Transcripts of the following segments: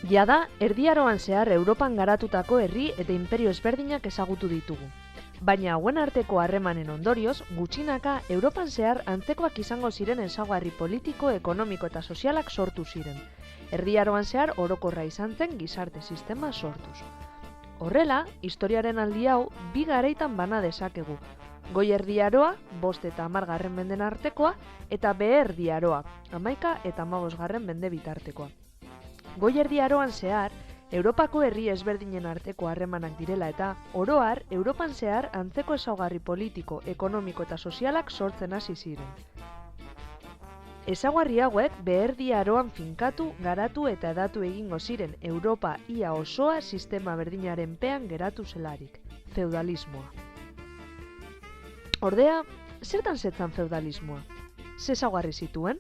Jada, Erdi Aroan zehar Europan garatutako herri eta inperio ezberdinak ezagutu ditugu. Baina hauen arteko harremanen ondorioz, gutxinaka Europan zehar antzekoak izango ziren ezaugarri politiko, ekonomiko eta sozialak sortu ziren. Erdi Aroan zehar orokorra izan zen gizarte sistema sortuz. Horrela, historiaren aldi hau bi garaitan bana dezakegu. Goi Erdi Aroa, 5 eta 10 menden artekoa, eta Behe Erdi Aroa, 11 eta 15 mende bitartekoa. Goi Erdi Aroan zehar, Europako herri ezberdinen arteko harremanak direla eta, oro har, Europan zehar antzeko ezaugarri politiko, ekonomiko eta sozialak sortzen hasi ziren. Ezaugarri hauek Behe Erdi Aroan finkatu, garatu eta hedatu egingo ziren Europa ia osoa sistema berdinaren pean geratu zelarik, feudalismoa. Ordea, zertan zetzan feudalismoa? Ze ezaugarri zituen?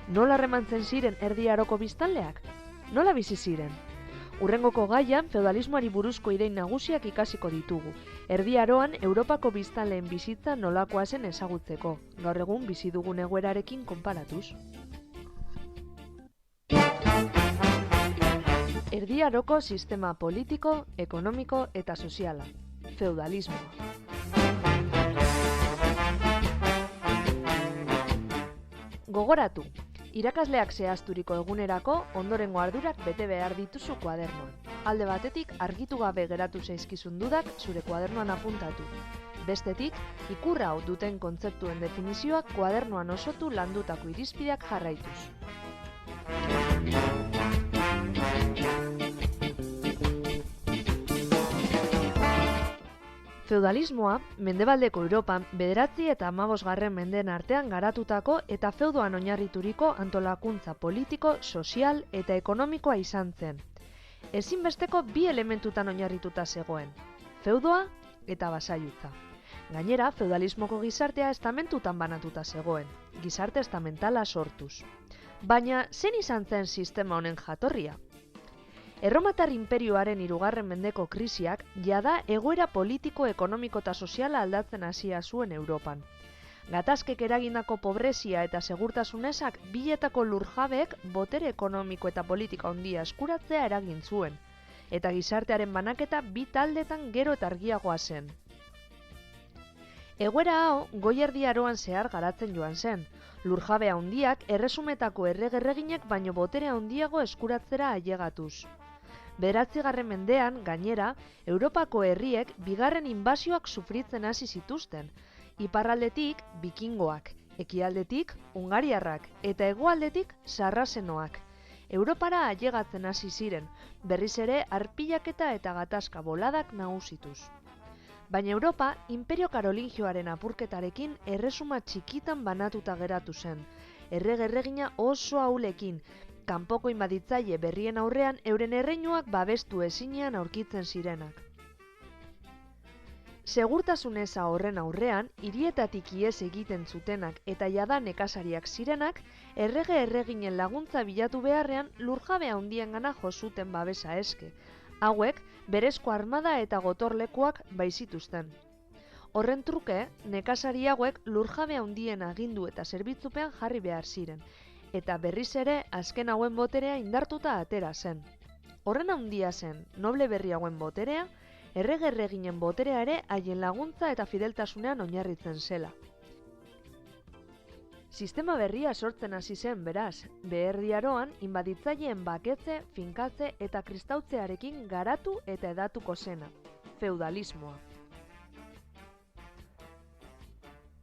Nola harremantzen ziren Erdi Aroko biztanleak? Nola bizi ziren? Hurrengoko gaian, feudalismoari buruzko idei nagusiak ikasiko ditugu. Erdi Aroan, Europako biztanleen bizitza nolakoa zen ezagutzeko, gaur egun bizi dugun egoerarekin konparatuz. Erdi Aroko sistema politiko, ekonomiko eta soziala. Feudalismoa. Gogoratu! Irakasleak zehazturiko egunerako ondorengo ardurak bete behar dituzu kuadernoan. Alde batetik, argitu gabe geratu zaizkizun dudak zure kuadernoan apuntatu. Bestetik, ikurra hau duten kontzeptuen definizioak kuadernoan osotu landutako irizpideak jarraituz. Feudalismoa, mendebaldeko Europan 9 eta 15 mendeen artean garatutako eta feudoan oinarrituriko antolakuntza politiko, sozial eta ekonomikoa izan zen. Ezinbesteko bi elementutan oinarrituta zegoen, feudoa eta basaiutza. Gainera, feudalismoko gizartea estamentutan banatuta zegoen, gizarte estamentala sortuz. Baina, zein izan zen sistema honen jatorria? Erromatar inperioaren 3. mendeko krisiak jada egoera politiko, ekonomiko eta soziala aldatzen hasia zuen Europan. Gatazkek eragindako pobrezia eta segurtasun ezak bietako lurjabeek botere ekonomiko eta politika handia eskuratzea eragin zuen, eta gizartearen banaketa bi taldetan gero eta argiagoa zen. Egoera hau Goi Erdi Aroan zehar garatzen joan zen, lurjabe handiak erresumetako errege-erreginek baino botere handiago eskuratzera ailegatuz. 9. mendean, gainera, Europako herriek bigarren inbasioak sufritzen hasi zituzten, iparraldetik bikingoak, ekialdetik hungariarrak eta hegoaldetik sarrazenoak. Europara ailegatzen hasi ziren, berriz ere arpilaketa eta gatazka boladak nagusituz. Baina Europa, Imperio Karolingioaren apurketarekin erresuma txikitan banatuta geratu zen, errege-erregina oso ahulekin, kanpoko inbaditzaile berrien aurrean euren erreinuak babestu ezinean aurkitzen zirenak. Segurtasun eza horren aurrean, hirietatik ihes egiten zutenak eta jada nekazariak zirenak, errege-erreginen laguntza bilatu beharrean lurjabe handiengana jo zuten babesa eske, hauek berezko armada eta gotorlekuak baizituzten. Horren truke, nekazari hauek lurjabe handien agindu eta zerbitzupean jarri behar ziren, eta berriz ere azken hauen boterea indartuta atera zen. Horren handia zen, noble berri hauen boterea, errege-erreginen boterea ere haien laguntza eta fideltasunean oinarritzen zela. Sistema berria sortzen hasi zen beraz, Behe Erdi Aroan inbaditzaileen baketze, finkatze eta kristautzearekin garatu eta hedatuko zena, feudalismoa.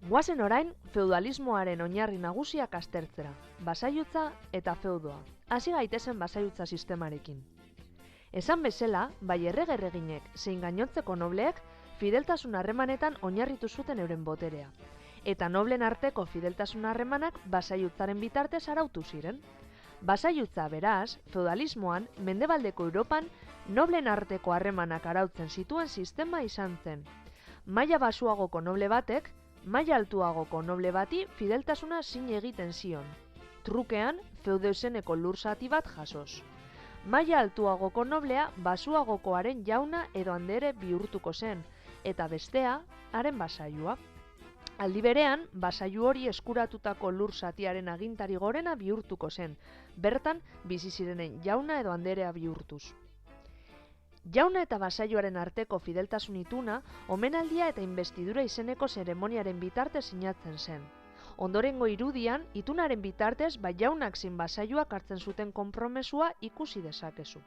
Goazen orain, feudalismoaren oinarri nagusiak aztertzera, basaiutza eta feudoa. Hasi gaitezen basaiutza sistemarekin. Esan bezala, bai errege-erreginek zein gainontzeko nobleek fideltasun harremanetan oinarritu zuten euren boterea. Eta noblen arteko fideltasun harremanak basaiutzaren bitartez arautu ziren. Basaiutza beraz, feudalismoan, mendebaldeko Europan, noblen arteko harremanak arautzen zituen sistema izan zen. Maila baxuagoko noble batek, maila altuagoko noble bati fideltasuna zin egiten zion. Trukean, feudeuseneko lur zati bat jasoz. Maila altuagoko noblea baxuagokoaren jauna edo andere bihurtuko zen, eta bestea, haren basailua. Aldi berean, basailu hori eskuratutako lur zatiaren agintari gorena bihurtuko zen, bertan bizi zirenen jauna edo anderea bihurtuz. Jauna eta basailuaren arteko fideltasun ituna, omenaldia eta inbestidura izeneko zeremoniaren bitartez sinatzen zen. Ondorengo irudian, itunaren bitartez, jaunak zein basailuak hartzen zuten konpromesua ikusi dezakezu.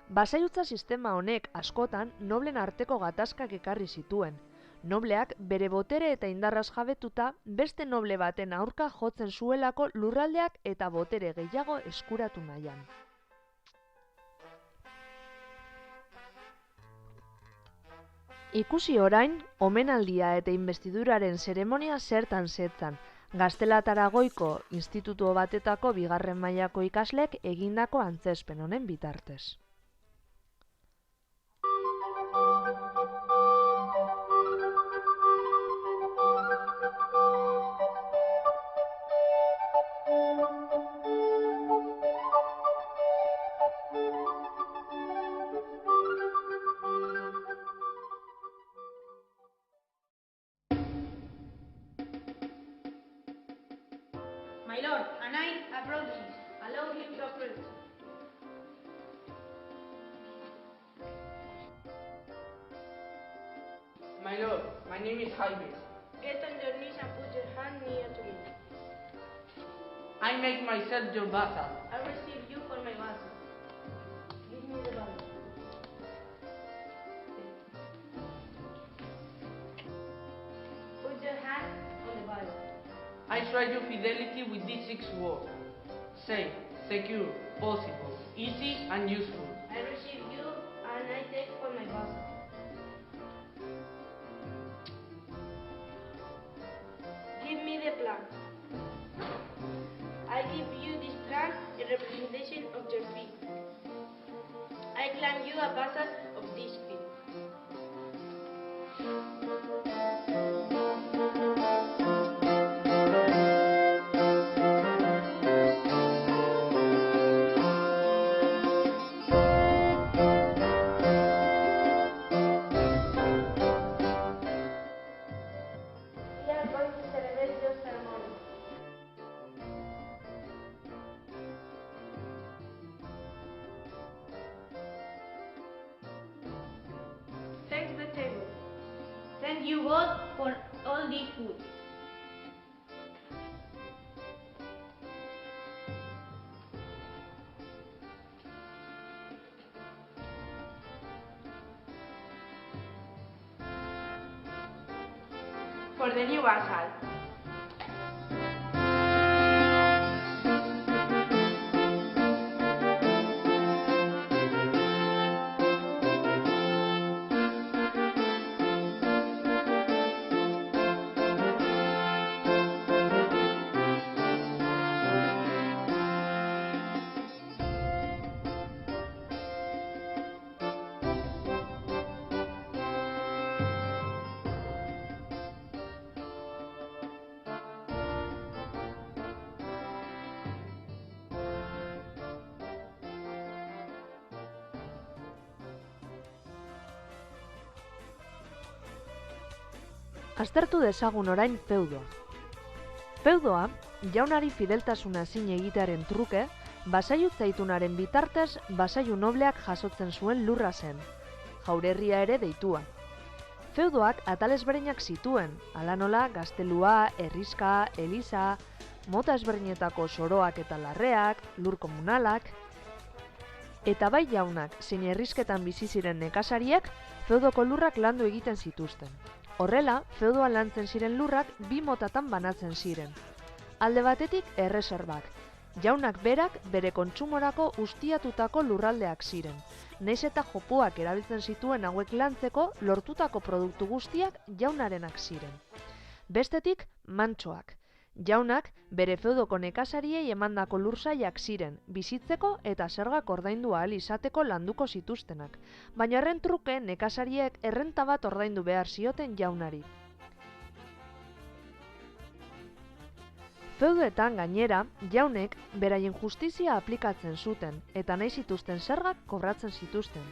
Basailutza sistema honek askotan noblen arteko gatazkak ekarri zituen. Nobleak bere botere eta indarraz jabetuta beste noble baten aurka jotzen zuelako lurraldeak eta botere gehiago eskuratu nahian. Ikusi orain, omenaldia eta inbestiduraren zeremonia zertan zetzan, Gaztelataragoiko institutu batetako 2. mailako ikaslek egindako antzezpen honen bitartez. My lord, a knight approaches. Allow him to approach. My lord, my name is Jaime. Get on your knees and put your hand near to me. I make myself your vassal. I receive you for my vassal. Give me the ballot. Put your hand on the ballot. I swear you fidelity with these 6 words. Safe, secure, possible, easy and useful. I receive you and I take for my vassal. Give me the plan. I give you this plan in representation of your fee. I claim you a vassal of this fee. We are going to celebrate your ceremony. Set the table. Then you vote for all the food. For the new vassal. Aztertu dezagun orain feudoa. Feudoa, jaunari fideltasuna zin egitearen truke, basailutza itunaren bitartez basailu nobleak jasotzen zuen lurra zen, jaurerria ere deitua. Feudoak atal ezberdinak zituen, hala nola gaztelua, herrixka, eliza, mota ezberdinetako soroak eta larreak, lur komunalak, eta bai jaunak zein herrixketan bizi ziren nekazariek feudoko lurrak landu egiten zituzten. Horrela, feudoan lantzen ziren lurrak 2 motatan banatzen ziren. Alde batetik erreserbak, jaunak berak bere kontsumorako ustiatutako lurraldeak ziren, nahiz eta jopuak erabiltzen zituen hauek lantzeko lortutako produktu guztiak jaunarenak ziren. Bestetik, mantsoak. Jaunak bere feudoko nekazariei emandako lursaiak ziren, bizitzeko eta zergak ordaindu ahal izateko landuko zituztenak, baina horren truke nekazariek errenta bat ordaindu behar zioten jaunari. Feudoetan gainera, jaunek beraien justizia aplikatzen zuten eta nahi zituzten zergak kobratzen zituzten,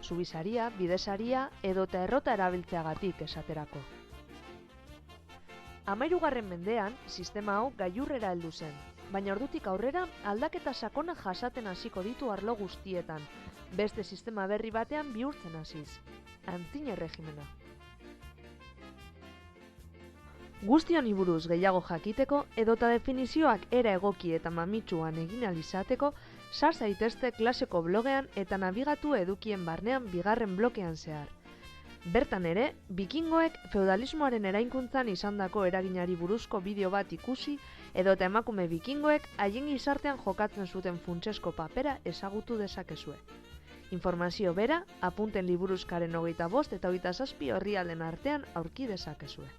zubisaria, bidesaria edota errota erabiltzeagatik esaterako. 13. mendean, sistema hau gailurrera heldu zen, baina ordutik aurrera aldaketa sakona jasaten hasiko ditu arlo guztietan, beste sistema berri batean bihurtzen hasiz, antzina erregimena. Guzti honi buruz gehiago jakiteko edota definizioak era egoki eta mamitsuan egin ahal izateko, sar zaitezte klaseko blogean eta nabigatu edukien barnean 2. blokean zehar. Bertan ere, bikingoek feudalismoaren erainkuntzan izandako eraginari buruzko bideo bat ikusi edota emakume bikingoek haien gizartean jokatzen zuten funtsesko papera ezagutu dezakezue. Informazio bera, apunten liburuzkaren 25 eta 27 orrialden artean aurki dezakezue.